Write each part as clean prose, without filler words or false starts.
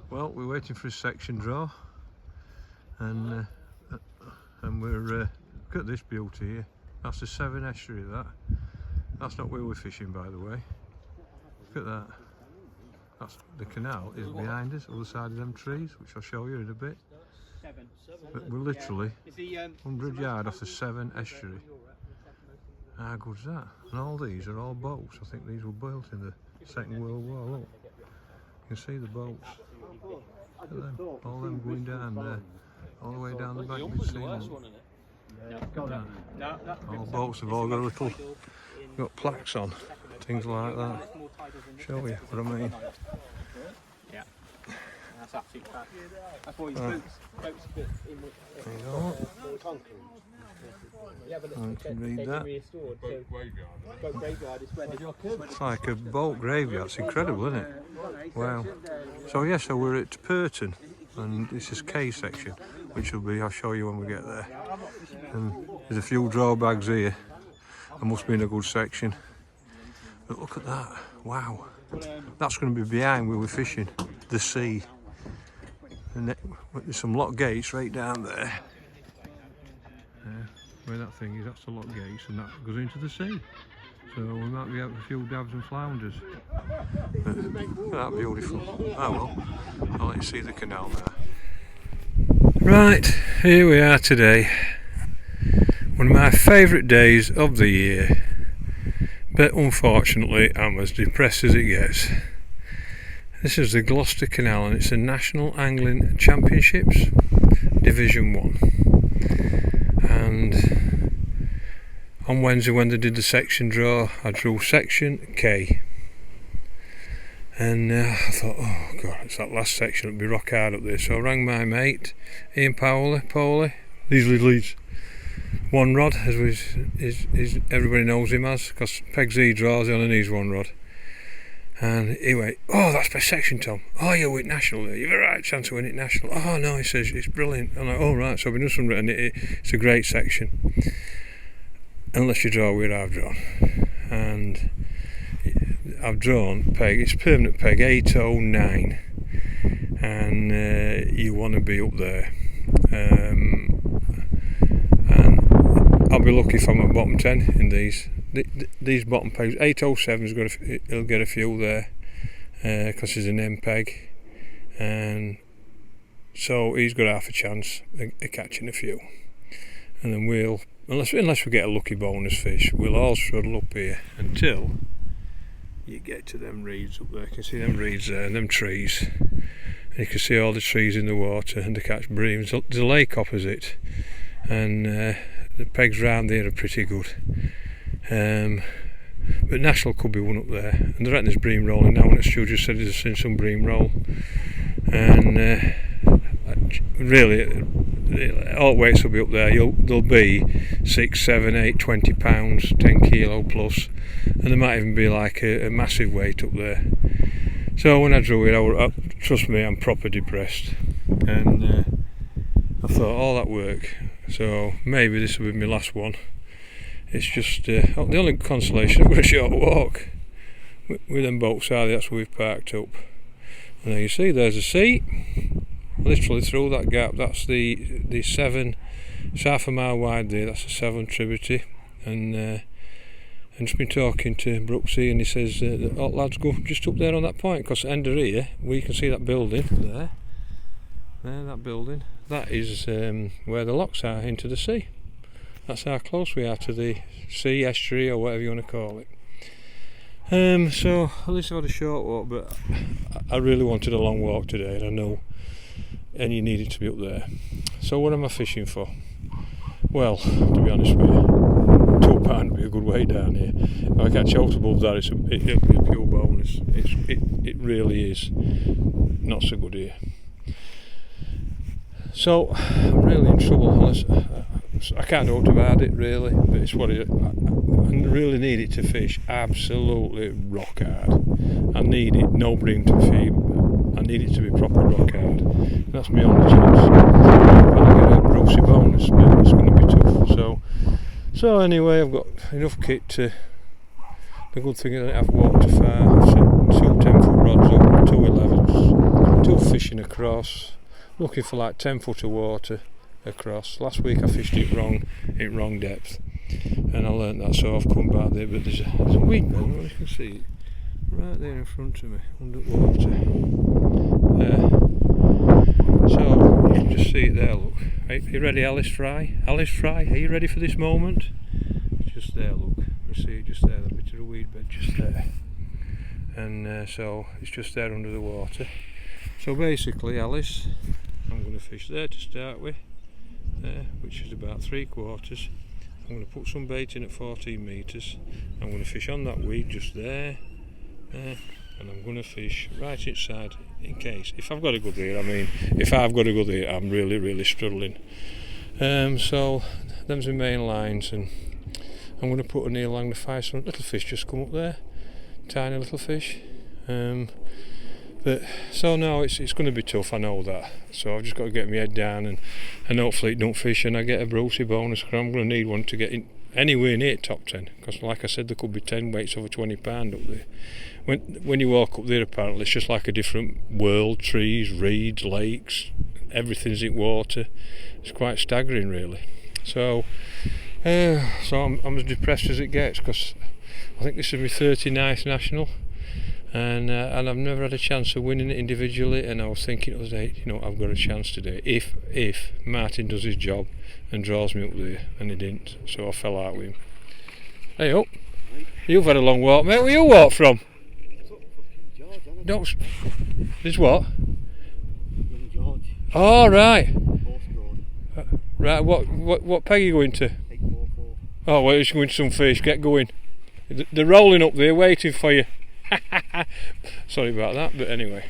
Well, we're waiting for a section draw, and we're look at this beauty here. That's the Severn estuary. That's not where we're fishing, by the way. Look at that. That's the canal is behind us, other side of them trees, which I'll show you in a bit. But we're literally 100 yards off the Severn estuary. How good's that? And all these are all boats. I think these were built in the Second World War. Look, you can see the boats. Look at them, all them going down there, all the way down the back. You can see them. All boats have all got plaques on, things like that. Show you what I mean. Yeah, that's absolutely fine. That's why boats a bit in the. There you go. Yeah, but You can read that. It's like a boat graveyard. It's incredible, isn't it? Wow. So yeah, so we're at Purton, and this is K section, which will be, I'll show you when we get there. And there's a few drawbags here. There must be in a good section. But look at that. Wow. That's going to be behind where we're fishing, the sea. And there's some lock gates right down there. Where that thing is, that's the lock gates, and that goes into the sea. So we might be out with a few dabs and flounders. But look at that, beautiful. Oh well, I'll let you see the canal there. Right, here we are today. One of my favourite days of the year. But unfortunately, I'm as depressed as it gets. This is the Gloucester Canal, and it's the National Angling Championships, Division 1. And on Wednesday, when they did the section draw, I drew section K. And I thought, oh god, it's that last section, it'll be rock hard up there. So I rang my mate, Ian Powley, Leeds. One rod, as everybody knows him as, because Peg Z draws, he only needs one rod. And he went, oh, that's my section, Tom. Oh, you'll win national there. You've a right chance to win it national. Oh no, he says, it's brilliant. I'm like, oh right, so I've been doing some written. It's a great section. Unless you draw where I've drawn. And I've drawn peg, it's permanent peg 809. And you want to be up there. And I'll be lucky if I'm at bottom 10 in these. These bottom pegs, 807 he'll get a few there because he's an M peg, and so he's got half a chance of catching a few. And then we'll, unless we get a lucky bonus fish, we'll all struggle up here until you get to them reeds up there. You can see them reeds there and them trees, and you can see all the trees in the water and they catch breams. There's a lake opposite, and the pegs round there are pretty good. But national could be one up there, and I reckon there's bream rolling now, and Stu just said he's seen some bream roll. And really, all weights will be up there. There'll be 6, 7, 8, 20 pounds, 10 kilo plus, and there might even be like a massive weight up there. So when I drew it, trust me, I'm proper depressed, and I thought all that work, so maybe this will be my last one. It's just the only consolation, I've got a short walk with them boats are there. That's where we've parked up, and there you see there's a sea literally through that gap. That's the Severn. It's half a mile wide there. That's the Severn tributary. And just been talking to Brooksy, and he says oh, lads, go just up there on that point, because at the end of here we can see that building there, that building, that is where the locks are into the sea. That's how close we are to the sea, estuary, or whatever you want to call it. So at least I had a short walk, but I really wanted a long walk today, and I know, and you needed to be up there. So what am I fishing for? Well, to be honest with you, £2 would be a good way down here. If I catch out above that, it'll be a pure bonus. It really is not so good here. So I'm really in trouble. I can't do much about it really, but it's what it is. I really need it to fish absolutely rock hard. I need it, no bream to feed. I need it to be proper rock hard. And that's my only chance. I'll get a Brucey bonus, but it's going to be tough. So anyway, I've got enough kit to. The good thing is I don't have water far. I've set 2 10-foot rods up, 2 11s. two fishing across, looking for like 10 foot of water across. Last week I fished it wrong depth, and I learnt that, so I've come back there. But there's a weed bed, you can see it right there in front of me, under water. So you can just see it there. Look, are you ready, Alice Fry? Alice Fry, are you ready for this moment? It's just there. Look, you see it just there. The bit of the weed bed just there, and so it's just there under the water. So basically, Alice, I'm going to fish there to start with, which is about 3/4. I'm going to put some bait in at 14 metres. I'm going to fish on that weed just there, and I'm going to fish right inside in case. If I've got to go there, I'm really struggling. So them's my main lines, and I'm going to put a needle along the fire. Some little fish just come up there, tiny little fish. But so now it's going to be tough, I know that. So I've just got to get my head down and hopefully it don't fish and I get a Brucey bonus, because I'm going to need one to get in anywhere near top 10. Because like I said, there could be 10 weights over 20 pound up there. When you walk up there, apparently it's just like a different world. Trees, reeds, lakes, everything's in water. It's quite staggering, really. So I'm as depressed as it gets, because I think this is my 39th national. And I've never had a chance of winning it individually, and I was thinking the other day, I've got a chance today if Martin does his job and draws me up there, and he didn't, so I fell out with him. Hey up, you've had a long walk, mate. Where you walk from? Don't. There's what? Young George. Oh right. Right. Postcode. What peg are you going to? 844. Oh well, you're going to some fish. Get going. They're rolling up there, waiting for you. Sorry about that, but anyway,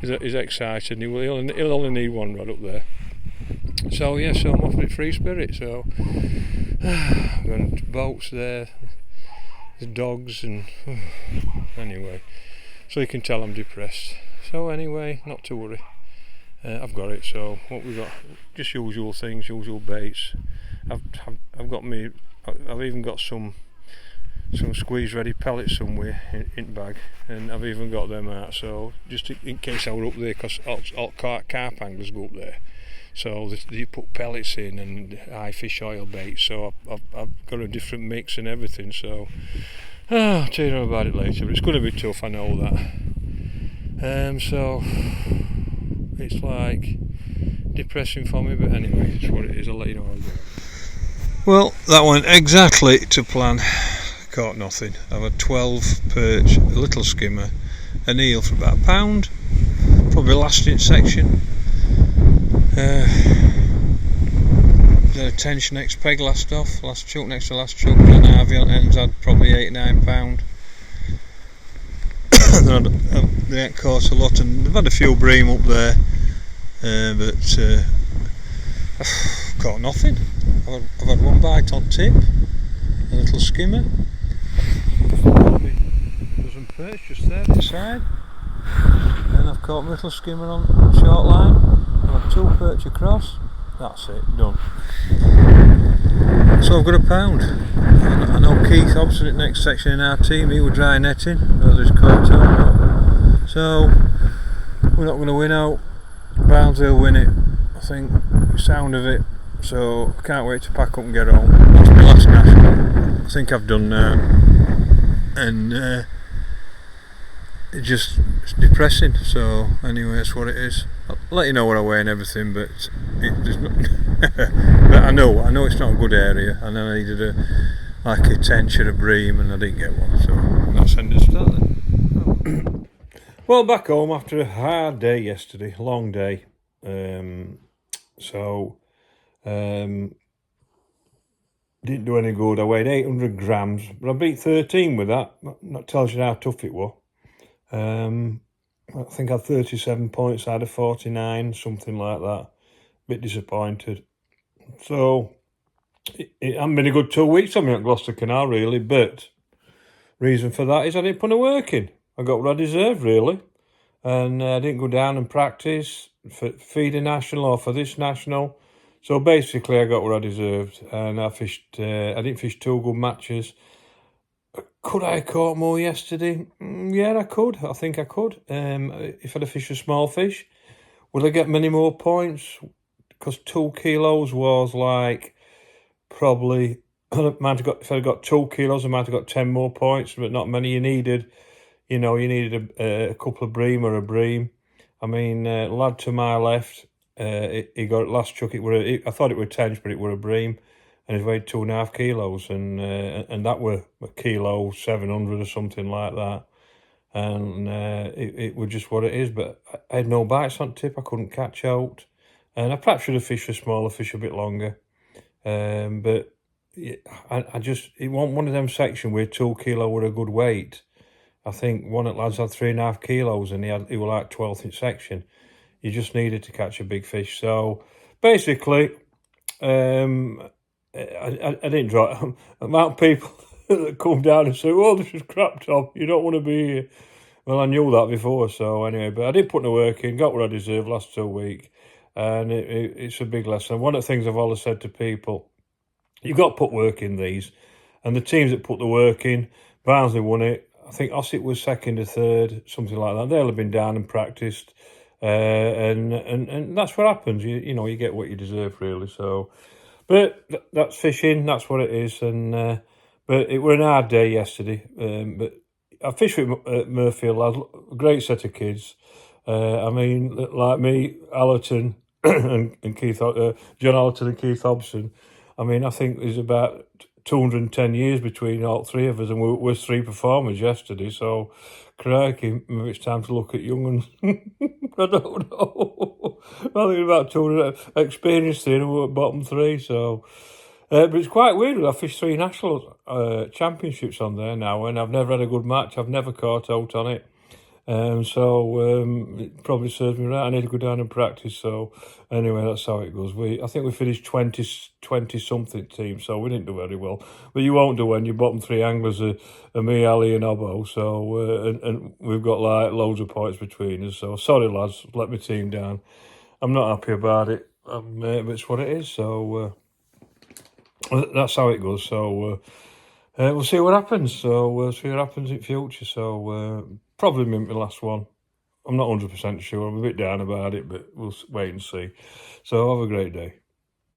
he's excited. He'll only need one rod up there. So yeah, so I'm off with free spirit. So I've got boats there, the dogs, and anyway, so you can tell I'm depressed. So anyway, not to worry. I've got it. So what we got? Just usual things, usual baits. I've got me. I've even got some squeeze ready pellets somewhere in bag, and I've even got them out, so just in case I were up there, because all carp anglers go up there, so they put pellets in and high fish oil bait, so I've got a different mix and everything. So I'll tell you about it later, but it's going to be tough, I know that. So it's like depressing for me, but anyway, it's what it is. I'll let you know how I go. Well, that went exactly to plan. Caught nothing. I've had 12 perch, a little skimmer, an eel for about a pound, probably last in section. Had a tension next peg last chuck next to last chuck, and Harvey on ends had probably 8-9 pound. They ain't caught a lot, and they've had a few bream up there, but I've caught nothing. I've had one bite on tip, a little skimmer. There's some perch just there inside, and I've caught my little skimmer on short line. I've had 2 perch across. That's it, done. So I've got a pound. I know Keith Hobson at next section in our team, he was dry netting, as he's caught out. So we're not going to win out. Barnsley will win it, I think, the sound of it. So I can't wait to pack up and get home. That's my last national. I think I've done now. And it's depressing. So anyway, that's what it is. I'll let you know what I weigh and everything, but there's not but I know it's not a good area, and I needed a tench or a bream, and I didn't get one, so that's end of start then. Well, back home after a hard day yesterday, long day. Didn't do any good. I weighed 800 grams, but I beat 13 with that. That tells you how tough it was. I think I had 37 points out of 49, something like that. Bit disappointed. So it hasn't been a good 2 weeks on me at Gloucester Canal, really, but reason for that is I didn't put no work in. I got what I deserved, really, and I didn't go down and practice for feeder national or for this national. So basically I got what I deserved, and I didn't fish 2 good matches. Could I have caught more yesterday? Yeah, I could. I think I could. If I'd have fished a small fish, will I get many more points? Because 2 kilos was like probably I might have got, if I'd got 2 kilos, I might have got 10 more points, but not many. You needed a couple of bream or a bream. I mean, lad to my left, he got last chuck. I thought it were tench, but it were a bream, and it weighed 2.5 kilos, and that were a kilo 700 or something like that. And it was just what it is. But I had no bites on tip. I couldn't catch out, and I perhaps should have fished a smaller fish a bit longer. But I just, it wasn't one of them sections where 2 kilo were a good weight. I think one of the lads had 3.5 kilos, and he was like 12th in section. You just needed to catch a big fish. So basically, I didn't draw. The amount of people that come down and say, "Oh, this is crap, Tom. You don't want to be here." Well, I knew that before. So anyway, but I did put the work in, got what I deserved last 2 weeks, and it's a big lesson. One of the things I've always said to people, you've got to put work in these, and the teams that put the work in, Barnsley won it. I think Ossett was second or third, something like that. They'll have been down and practiced, and that's what happens. You get what you deserve, really. So, but that's fishing. That's what it is. And but it were an hard day yesterday. But I fished with Murfield lads, a great set of kids. I mean, like me, Allerton and Keith, John Allerton and Keith Hobson. I mean, I think there's about 210 years between all three of us, and we're three performers yesterday. So, crikey, maybe it's time to look at young ones. I don't know. I think about 200 experienced three, and we're at bottom three. So, but it's quite weird. I fished 3 national championships on there now, and I've never had a good match. I've never caught out on it. It probably serves me right. I need to go down and practice. So anyway, that's how it goes. I think we finished 20 something team, so we didn't do very well. But you won't do when your bottom 3 anglers are me, Ali, and Obbo. So and we've got like loads of points between us. So sorry, lads, let my team down. I'm not happy about it. But it's what it is. So that's how it goes. So we'll see what happens. So we'll see what happens in future. So probably my last one. I'm not 100% sure. I'm a bit down about it, but we'll wait and see. So have a great day.